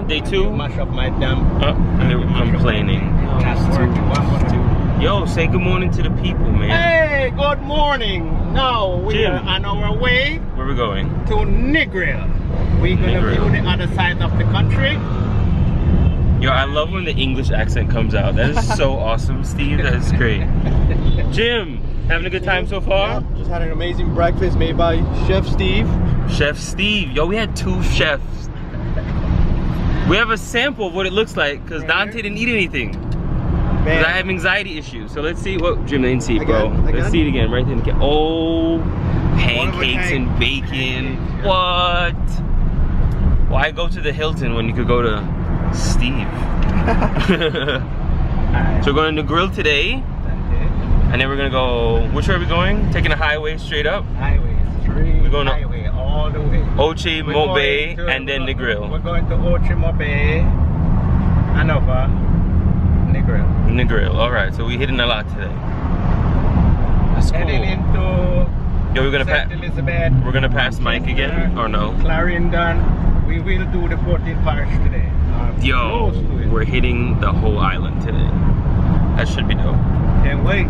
day 2? Mash up my damn. And they were complaining. Yo, say good morning to the people, man. Hey, good morning. Now we are on our way. Where we going? To Negril. We're gonna view the other side of the country. Yo, I love when the English accent comes out. That is so awesome, Steve. That is great. Jim, having a good time so far? Yeah, just had an amazing breakfast made by Chef Steve. Chef Steve. Yo, we had 2 chefs. We have a sample of what it looks like because Dante didn't eat anything. Because I have anxiety issues. So let's see what Jim didn't see, bro. Let's see it again right there. Oh, pancakes and bacon. What? Why go to the Hilton when you could go to Steve? So we're going to the grill today. And then we're gonna go, which way are we going? Taking a highway straight up? Highway, straight we're going highway, all the way. Oche Mobe and then the grill. We're going to Oche Mobe, Hanover, Negril. Negril, alright, so we're hitting a lot today. That's cool. Heading into Yo, we're gonna St. Elizabeth. We're gonna pass Mike again, or no? Clarendon. We will do the 14th parish today. Yo, we're hitting the whole island today. That should be dope. Can't wait.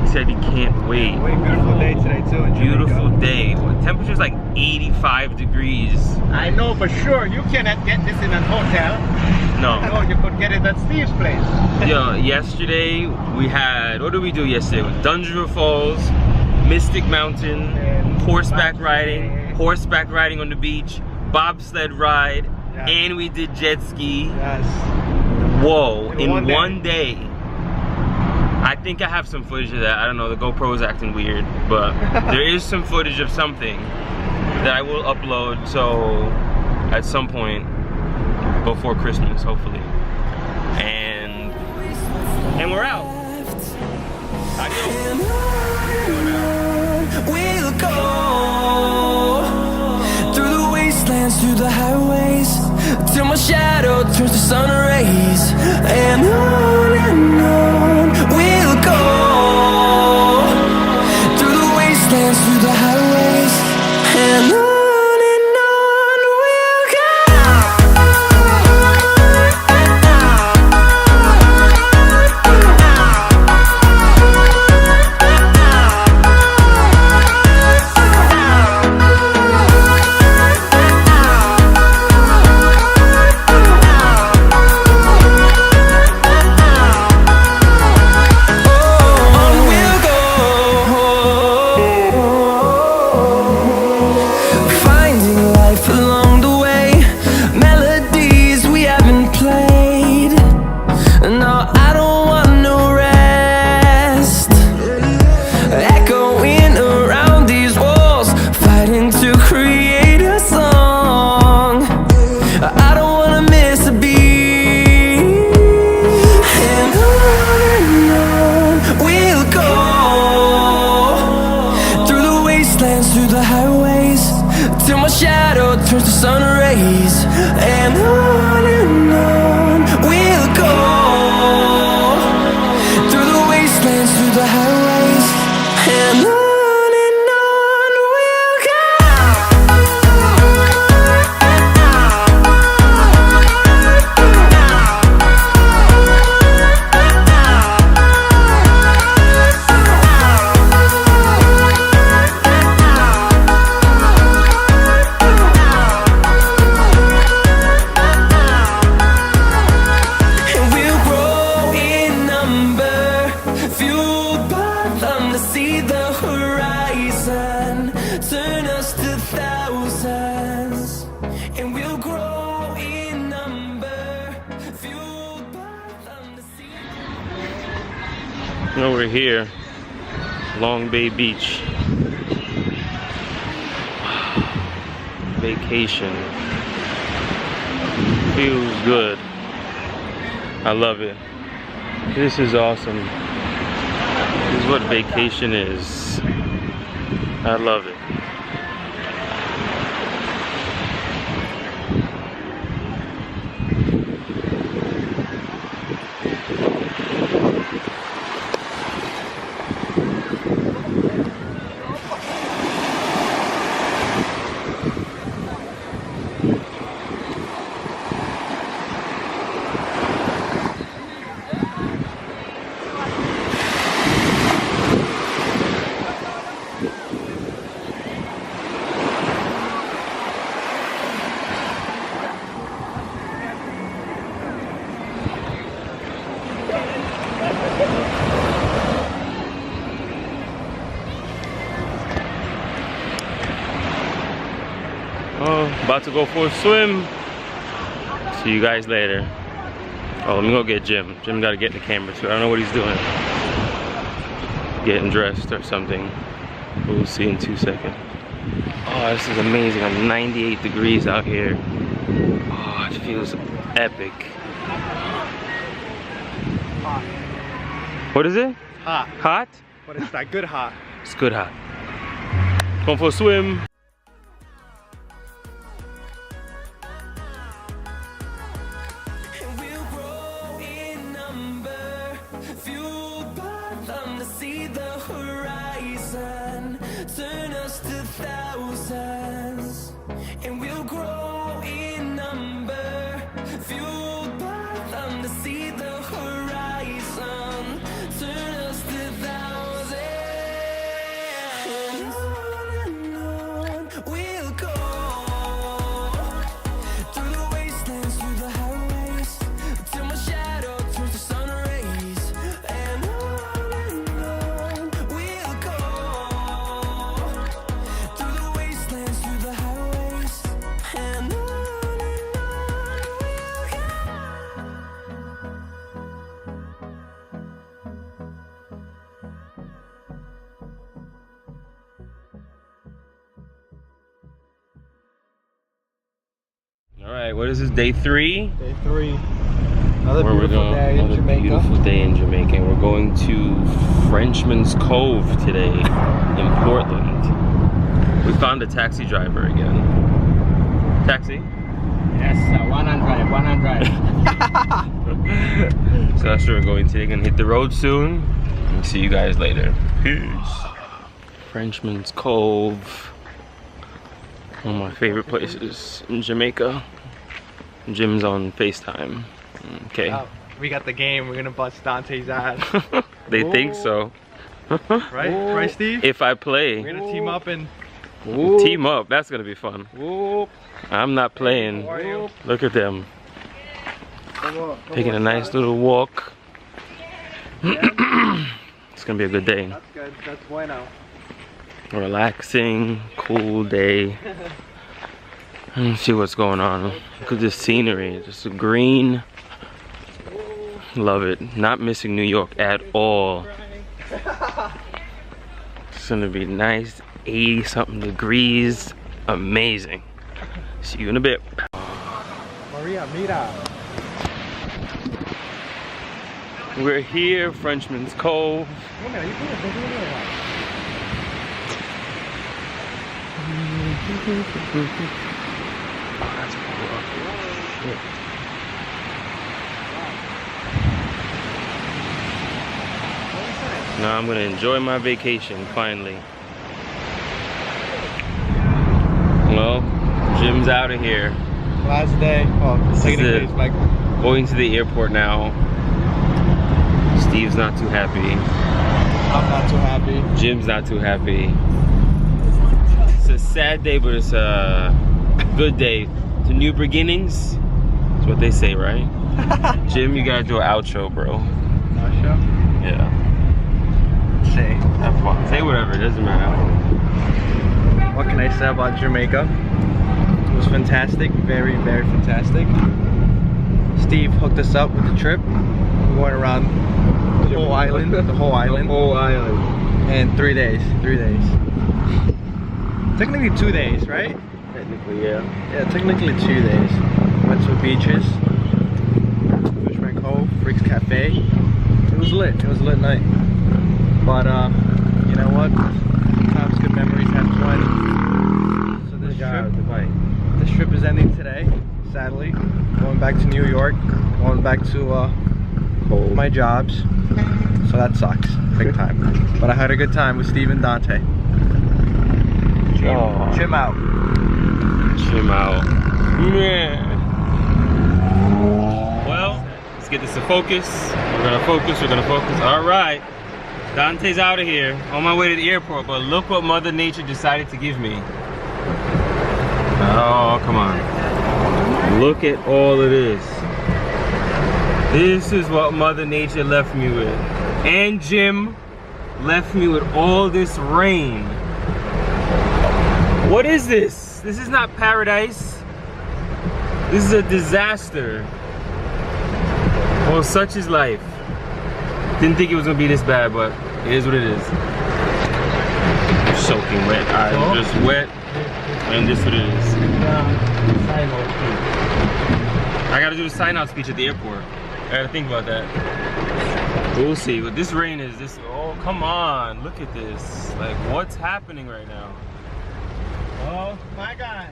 He said he can't wait. Beautiful day today too in Beautiful Jamaica. day. Well, temperature's like 85 degrees. I know for sure you cannot get this in a hotel. No. No, you could get it at Steve's place. Yo, yesterday we had, what did we do yesterday? Dungeon Falls, Mystic Mountain, horseback riding on the beach, bobsled ride, and we did jet ski. Yes. Whoa, in one day. I think I have some footage of that. I don't know, the GoPro is acting weird, but there is some footage of something that I will upload, so at some point before Christmas, hopefully. And we're out. Adios. We'll go through the wastelands, through the highways, till my shadow turns to sun rays, and on we'll go through the wastelands, through the highways, and on we'll go. Through the highways, till my shadow turns to sun rays, and on we'll go through the wastelands, through the highways, and on we'll go. See the horizon, turn us to thousands, and we'll grow in number, fueled by them to see. Now we're here, Long Bay Beach. Vacation. Feels good. I love it. This is awesome. This is what vacation is. I love it. Oh, about to go for a swim. See you guys later. Oh, let me go get Jim. Jim got to get in the camera too. I don't know what he's doing. Getting dressed or something. We'll see in 2 seconds. Oh, this is amazing. I'm 98 degrees out here. Oh, it feels epic. Hot. What is it? Hot. Hot? But it's that good hot. It's good hot. Going for a swim. Turn us to thousands, and we'll grow in number, fueled by them to see the horizon. Turn us to thousands, and on we'll go, through the wastelands, through the highways, till my shadow turns to sun rays, and on we'll go. All right, what is this, day 3? Day 3. Another Where beautiful day in Jamaica. Beautiful day in Jamaica. And we're going to Frenchman's Cove today in Portland. We found a taxi driver again. Taxi? Yes, 100, 100. So that's where we're going today. Gonna hit the road soon. And see you guys later. Peace. Frenchman's Cove. One of my favorite places in Jamaica. Jim's on FaceTime. Okay. Oh, we got the game. We're gonna bust Dante's ass. They think so. Right? Right, Steve? If I play. We're gonna team up and Team up. That's gonna be fun. I'm not playing. How are you? Look at them. Come Taking a on, nice son. little walk. It's gonna be a good day. That's good. That's bueno. Relaxing, cool day. Let's see what's going on. Look at this scenery, just green. Love it. Not missing New York at all. It's gonna be nice, 80 something degrees. Amazing. See you in a bit. Maria, mira. We're here, Frenchman's Cove. Now I'm gonna enjoy my vacation finally. Well, Jim's out of here. Last day. Oh, This is technically it. it's like Going to the airport now. Steve's not too happy. I'm not too happy. Jim's not too happy. It's a sad day, but it's a good day. To new beginnings. That's what they say, right? Jim, you gotta do an outro, bro. Outro? Yeah. Say. Have fun. Say whatever, it doesn't matter. What can I say about Jamaica? It was fantastic. Very, very fantastic. Steve hooked us up with the trip. We went around the whole island. The whole island. Whole island. In 3 days. 3 days. Technically 2 days, right? Technically, yeah. Yeah, technically 2 days. Went to the beaches. Fishman Cove, Freaks Cafe. It was lit. It was a lit night. But you know what? Good times, good memories, had fun. So this trip is ending today, sadly. Going back to New York. Going back to my jobs. So that sucks, big time. But I had a good time with Steve and Dante. Oh. Chim out. Chim out. Yeah. Well, let's get this to focus. We're gonna focus, we're gonna focus. All right. Dante's out of here. On my way to the airport, but look what Mother Nature decided to give me. Oh, come on. Look at all of this. This is what Mother Nature left me with. And Jim left me with all this rain. What is this? This is not paradise. This is a disaster. Well, such is life. Didn't think it was gonna be this bad, but it is what it is. Soaking wet. I'm just wet, and this is what it is. I gotta do the sign-out speech at the airport. I gotta think about that. We'll see. But this rain is this. Oh, come on! Look at this. Like, what's happening right now? Oh my God!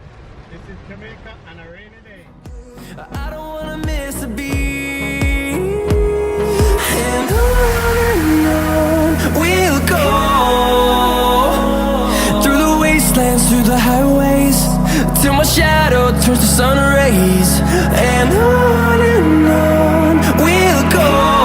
This is Jamaica on a rainy day. I don't wanna miss a beat, and on we'll go, through the wastelands, through the highways, till my shadow turns to sun rays, and on we'll go.